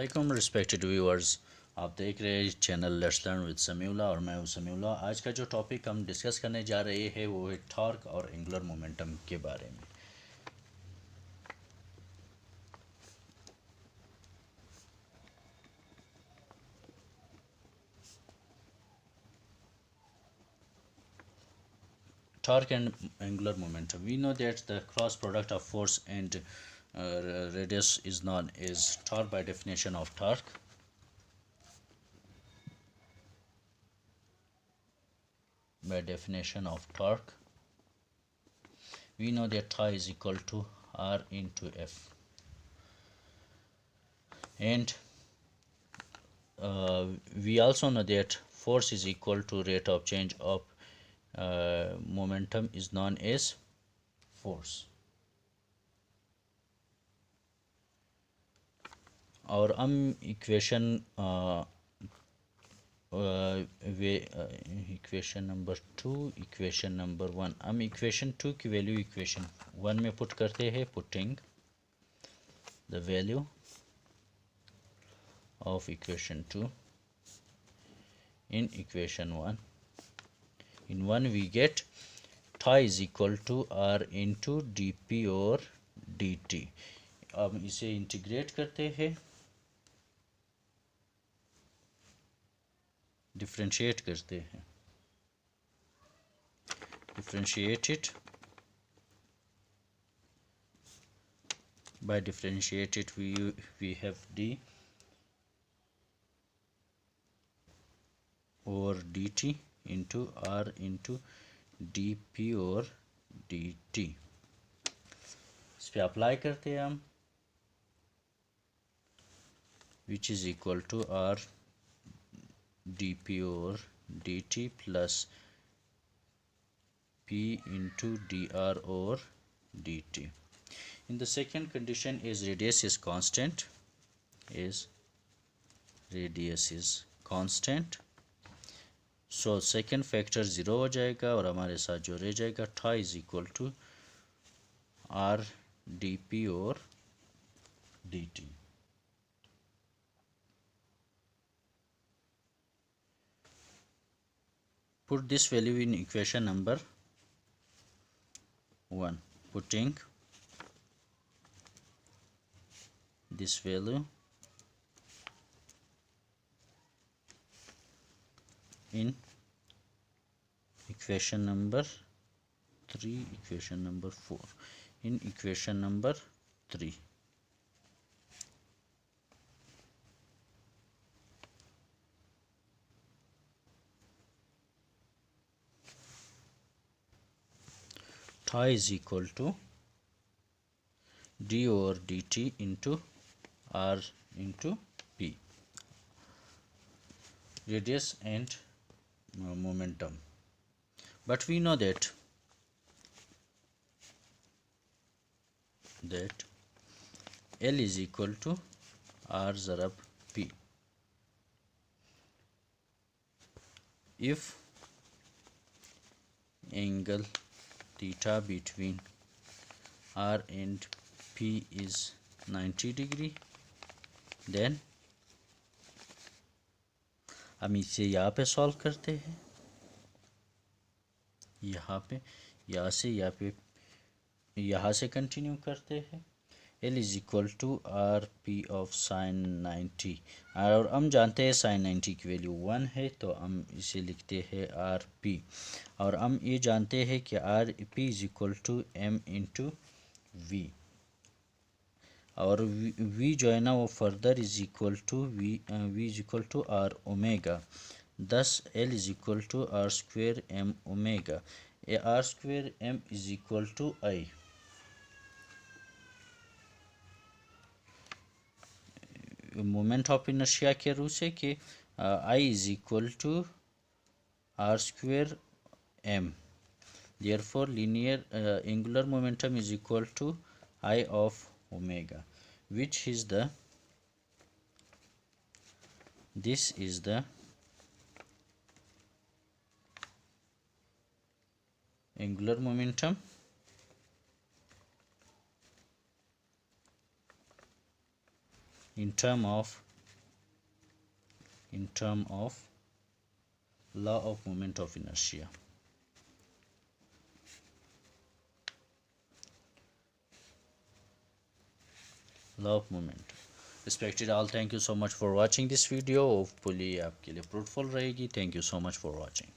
वालेकुम respected viewers. आप देख रहे हैं channel let's learn with Samiullah और मैं हूं समीउल्लाह। आज का जो टॉपिक हम डिस्कस करने जा रहे हैं वो है टॉर्क और एंगुलर मोमेंटम के बारे में। Torque and angular momentum. We know that the cross product of force and radius is known as torque by definition of torque. By definition of torque, we know that T is equal to R into F, and we also know that force is equal to rate of change of momentum is known as force. और हम equation equation number 2 equation number 1 हम equation 2 की value equation 1 में put करते हैं। Putting the value of equation 2 in equation 1. In 1 we get phi is equal to r into dp और dt. अब इसे इंटीग्रेट करते हैं, डिफरेंशिएट करते हैं। Differentiate it, by differentiate it we have d और dt into r into dp और dt। इस पे अप्लाई करते हैं हम, which is equal to r dp और dt plus p into dr और dt. In the second condition is radius is constant, so second factor 0 हो जाएगा और हमारे साथ जो रह जाएगा phi is equal to r dp और dt. Put this value in equation number 1. Putting this value in equation number 3, equation number 4, in equation number 3. Phi is equal to d over dt into r into p, radius and momentum. But we know that L is equal to r zarab p. If angle theta between r and p is 90 degree, then हम इसे यहाँ पे solve करते हैं, यहाँ से continue करते हैं। L is equal to r p of sin 90 और हम जानते हैं sin 90 की वैल्यू 1 है, तो हम इसे लिखते हैं r p और हम ये जानते हैं कि r p is equal to m into v और v जो है ना वो further is equal to v is equal to r omega, thus L is equal to r square m omega. r square m is equal to I. Moment of inertia के rule से कि I is equal to r square m, therefore linear angular momentum is equal to I of omega, which is this is the angular momentum in term of in term of law of moment of inertia. Law of moment. Respected all, thank you so much for watching this video. Hopefully आपके लिए fruitful रहेगी. Thank you so much for watching.